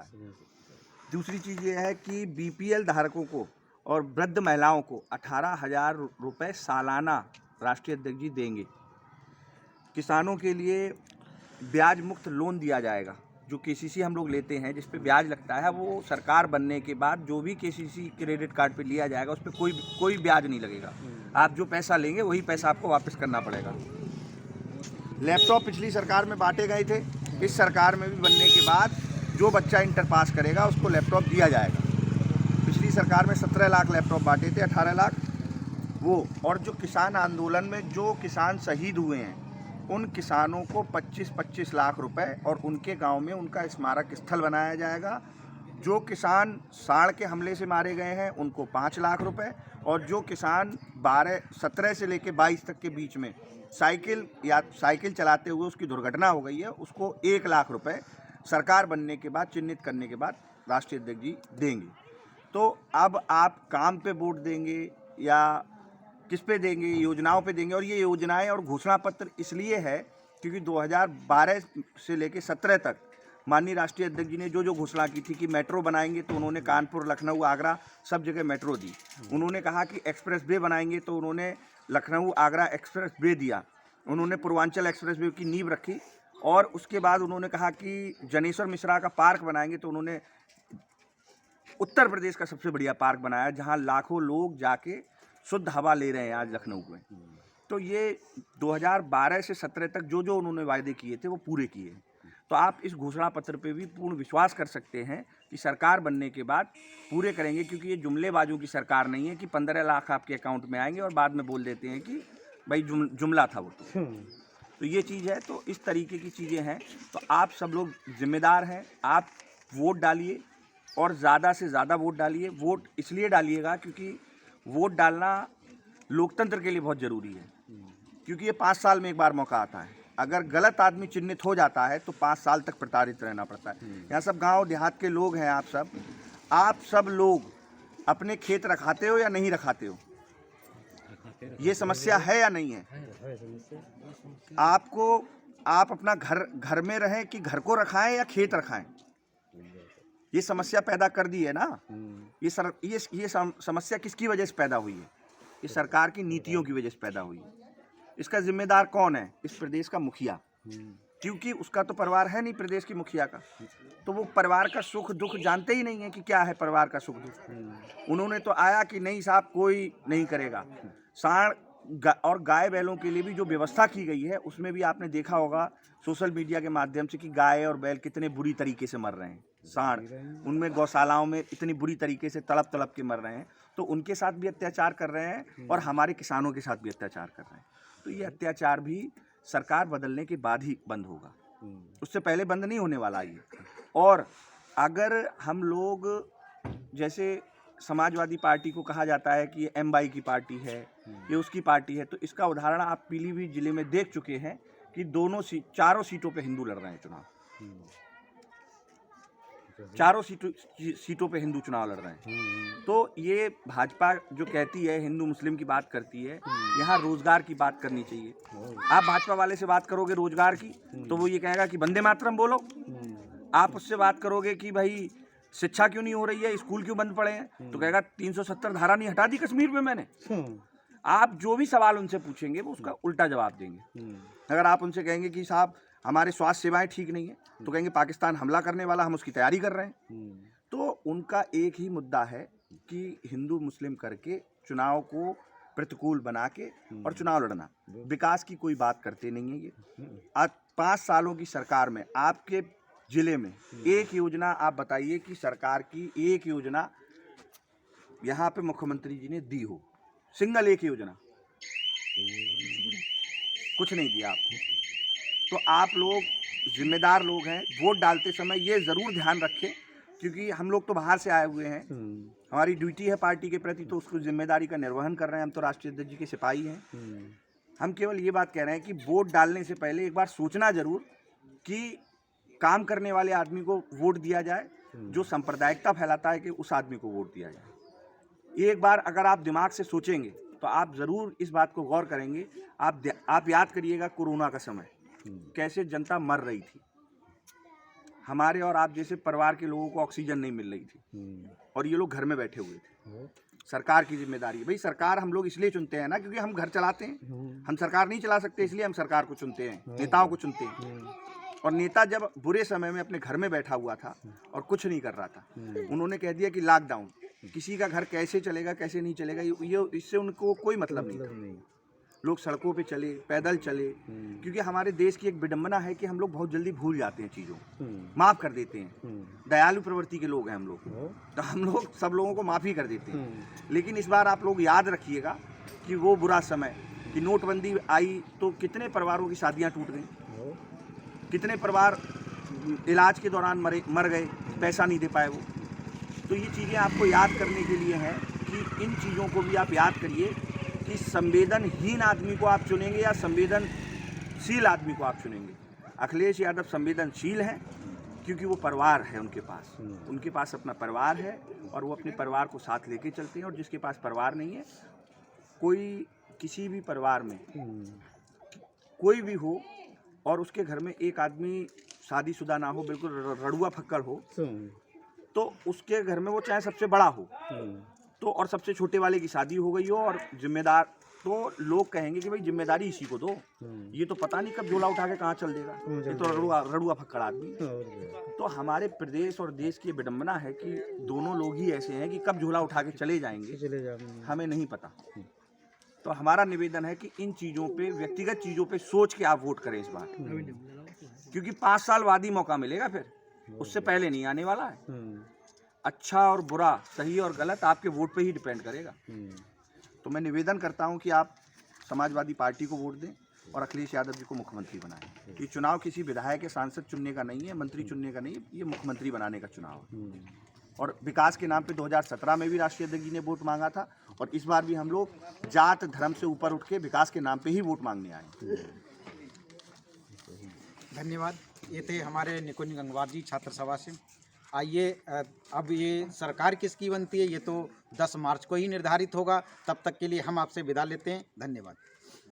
रहा है। दूसरी चीज़ ये है कि बीपीएल धारकों को और वृद्ध महिलाओं को 18,000 रुपये सालाना राष्ट्रीय अध्यक्ष जी देंगे। किसानों के लिए ब्याज मुक्त लोन दिया जाएगा। जो केसीसी हम लोग लेते हैं जिस पे ब्याज लगता है, वो सरकार बनने के बाद जो भी केसीसी क्रेडिट कार्ड पे लिया जाएगा उस पे कोई ब्याज नहीं लगेगा। आप जो पैसा लेंगे वही पैसा आपको वापस करना पड़ेगा। लैपटॉप पिछली सरकार में बांटे गए थे, इस सरकार में भी बनने के बाद जो बच्चा इंटर पास करेगा उसको लैपटॉप दिया जाएगा। पिछली सरकार में 17 लाख लैपटॉप बांटे थे, 18 लाख वो। और जो किसान आंदोलन में जो किसान शहीद हुए हैं उन किसानों को 25-25 लाख रुपए और उनके गांव में उनका स्मारक स्थल बनाया जाएगा। जो किसान साढ़ के हमले से मारे गए हैं उनको 5 लाख रुपए और जो किसान 17 से लेकर 22 तक के बीच में साइकिल चलाते हुए उसकी दुर्घटना हो गई है उसको 1 लाख रुपए सरकार बनने के बाद चिन्हित करने के बाद राष्ट्रीय अध्यक्ष जी देंगे। तो अब आप काम पे वोट देंगे या किस पे देंगे, योजनाओं पे देंगे। और ये योजनाएं और घोषणा पत्र इसलिए है क्योंकि 2012 से लेकर 17 तक माननीय राष्ट्रीय अध्यक्ष जी ने जो घोषणा की थी कि मेट्रो बनाएंगे तो उन्होंने कानपुर, लखनऊ, आगरा सब जगह मेट्रो दी। उन्होंने कहा कि एक्सप्रेस वे बनाएंगे तो उन्होंने लखनऊ आगरा एक्सप्रेस वे दिया। उन्होंने पूर्वांचल एक्सप्रेस वे की नींव रखी। और उसके बाद उन्होंने कहा कि जनेश्वर मिश्रा का पार्क बनाएंगे तो उन्होंने उत्तर प्रदेश का सबसे बढ़िया पार्क बनाया जहाँ लाखों लोग जाके शुद्ध हवा ले रहे हैं आज लखनऊ में। तो ये 2012 से 17 तक जो उन्होंने वायदे किए थे वो पूरे किए। तो आप इस घोषणा पत्र पे भी पूर्ण विश्वास कर सकते हैं कि सरकार बनने के बाद पूरे करेंगे, क्योंकि ये जुमलेबाजों की सरकार नहीं है कि 15 लाख आपके अकाउंट में आएंगे और बाद में बोल देते हैं कि भाई जुमला था वो। तो ये चीज़ है। तो इस तरीके की चीज़ें हैं। तो आप सब लोग जिम्मेदार हैं, आप वोट डालिए और ज़्यादा से ज़्यादा वोट डालिए। वोट इसलिए डालिएगा क्योंकि वोट डालना लोकतंत्र के लिए बहुत ज़रूरी है, क्योंकि ये 5 साल में एक बार मौका आता है। अगर गलत आदमी चिन्हित हो जाता है तो 5 साल तक प्रताड़ित रहना पड़ता है। यहाँ सब गांव देहात के लोग हैं। आप सब लोग अपने खेत रखाते हो या नहीं रखाते हो? ये समस्या है या नहीं है? आप अपना घर में रहें कि घर को रखाएं या खेत रखाएं? ये समस्या पैदा कर दी है ना। ये समस्या किसकी वजह से पैदा हुई है? ये सरकार की नीतियों की वजह से पैदा हुई है। इसका जिम्मेदार कौन है? इस प्रदेश का मुखिया, क्योंकि उसका तो परिवार है नहीं प्रदेश की मुखिया का। तो वो परिवार का सुख दुख जानते ही नहीं है कि क्या है परिवार का सुख दुख। उन्होंने तो आया कि नहीं साहब कोई नहीं करेगा। सांड और गाय बैलों के लिए भी जो व्यवस्था की गई है उसमें भी आपने देखा होगा सोशल मीडिया के माध्यम से कि गाय और बैल कितने बुरी तरीके से मर रहे हैं। सांड उनमें गौशालाओं में इतनी बुरी तरीके से तड़प के मर रहे हैं। तो उनके साथ भी अत्याचार कर रहे हैं और हमारे किसानों के साथ भी अत्याचार कर रहे हैं। तो ये अत्याचार भी सरकार बदलने के बाद ही बंद होगा, उससे पहले बंद नहीं होने वाला ये। और अगर हम लोग, जैसे समाजवादी पार्टी को कहा जाता है कि ये एमवाई की पार्टी है, ये उसकी पार्टी है, तो इसका उदाहरण आप पीलीभीत जिले में देख चुके हैं कि चारों सीटों पे हिंदू लड़ रहे हैं चुनाव। चारों सीटों पे हिंदू चुनाव लड़ रहे हैं। तो ये भाजपा जो कहती है हिंदू मुस्लिम की बात करती है, यहाँ रोजगार की बात करनी चाहिए। आप भाजपा वाले से बात करोगे रोजगार की तो वो ये कहेगा कि वंदे मातरम बोलो। आप उससे बात करोगे कि भाई शिक्षा क्यों नहीं हो रही है, स्कूल क्यों बंद पड़े हैं, तो कहेगा 370 धारा नहीं हटा दी कश्मीर में मैंने। आप जो भी सवाल उनसे पूछेंगे वो उसका उल्टा जवाब देंगे। अगर आप उनसे कहेंगे कि साहब हमारे स्वास्थ्य सेवाएं ठीक नहीं है, तो कहेंगे पाकिस्तान हमला करने वाला, हम उसकी तैयारी कर रहे हैं। तो उनका एक ही मुद्दा है कि हिंदू मुस्लिम करके चुनाव को प्रतिकूल बना के और चुनाव लड़ना। विकास की कोई बात करते नहीं है ये। आज 5 सालों की सरकार में आपके जिले में एक योजना आप बताइए कि सरकार की एक योजना यहाँ पे मुख्यमंत्री जी ने दी हो, सिंगल एक योजना कुछ नहीं दिया आपको। तो आप लोग जिम्मेदार लोग हैं, वोट डालते समय ये ज़रूर ध्यान रखें, क्योंकि हम लोग तो बाहर से आए हुए हैं, हमारी ड्यूटी है पार्टी के प्रति, तो उसको जिम्मेदारी का निर्वहन कर रहे हैं। हम तो राष्ट्रीय अध्यक्ष जी के सिपाही हैं। हम केवल ये बात कह रहे हैं कि वोट डालने से पहले एक बार सोचना ज़रूर कि काम करने वाले आदमी को वोट दिया जाए, जो सांप्रदायिकता फैलाता है कि उस आदमी को वोट दिया जाए। एक बार अगर आप दिमाग से सोचेंगे तो आप ज़रूर इस बात को गौर करेंगे। आप याद करिएगा कोरोना का समय कैसे जनता मर रही थी। हमारे और आप जैसे परिवार के लोगों को ऑक्सीजन नहीं मिल रही थी और ये लोग घर में बैठे हुए थे। सरकार की जिम्मेदारी है भाई, सरकार हम लोग इसलिए चुनते हैं ना क्योंकि हम घर चलाते हैं, हम सरकार नहीं चला सकते, इसलिए हम सरकार को चुनते हैं, नेताओं को चुनते हैं। और नेता जब बुरे समय में अपने घर में बैठा हुआ था और कुछ नहीं कर रहा था, उन्होंने कह दिया कि लॉकडाउन, किसी का घर कैसे चलेगा कैसे नहीं चलेगा ये इससे उनको कोई मतलब नहीं था। लोग सड़कों पे चले, पैदल चले, क्योंकि हमारे देश की एक विडंबना है कि हम लोग बहुत जल्दी भूल जाते हैं चीज़ों, माफ़ कर देते हैं। दयालु प्रवृत्ति के लोग हैं हम लोग, तो हम लोग सब लोगों को माफ़ी कर देते हैं। लेकिन इस बार आप लोग याद रखिएगा कि वो बुरा समय कि नोटबंदी आई तो कितने परिवारों की शादियाँ टूट गई, कितने परिवार इलाज के दौरान मर गए, पैसा नहीं दे पाए वो। तो ये चीज़ें आपको याद करने के लिए हैं कि इन चीज़ों को भी आप याद करिए कि संवेदनहीन आदमी को आप चुनेंगे या संवेदनशील आदमी को आप चुनेंगे। अखिलेश यादव संवेदनशील हैं क्योंकि वो परिवार है उनके पास अपना परिवार है और वो अपने परिवार को साथ लेके चलते हैं। और जिसके पास परिवार नहीं है, कोई किसी भी परिवार में कोई भी हो और उसके घर में एक आदमी शादीशुदा ना हो, बिल्कुल रड़ुआ फक्कड़ हो, तो उसके घर में वो चाहे सबसे बड़ा हो तो और सबसे छोटे वाले की शादी हो गई हो और जिम्मेदार, तो लोग कहेंगे कि भाई जिम्मेदारी इसी को दो, ये तो पता नहीं कब झोला उठा के कहाँ चल देगा, ये तो रड़ुआ फक्कड़ आदमी। तो हमारे प्रदेश और देश की विडंबना है कि दोनों लोग ही ऐसे हैं कि कब झोला उठा के चले जाएंगे हमें नहीं पता। तो हमारा निवेदन है कि इन चीज़ों पे, व्यक्तिगत चीज़ों पे सोच के आप वोट करें इस बार, क्योंकि 5 साल बाद ही मौका मिलेगा, फिर उससे पहले नहीं आने वाला है। अच्छा और बुरा, सही और गलत आपके वोट पे ही डिपेंड करेगा। तो मैं निवेदन करता हूं कि आप समाजवादी पार्टी को वोट दें और अखिलेश यादव जी को मुख्यमंत्री बनाएं। ये चुनाव किसी विधायक या सांसद चुनने का नहीं है, मंत्री चुनने का नहीं है, ये मुख्यमंत्री बनाने का चुनाव है। और विकास के नाम पे 2017 में भी राष्ट्रीय अध्यक्ष जी ने वोट मांगा था और इस बार भी हम लोग जात धर्म से ऊपर उठ के विकास के नाम पे ही वोट मांगने आए। धन्यवाद। ये थे हमारे निकुंज गंगवार जी छात्र सभा से। आइए, अब ये सरकार किसकी बनती है ये तो 10 मार्च को ही निर्धारित होगा। तब तक के लिए हम आपसे विदा लेते हैं। धन्यवाद।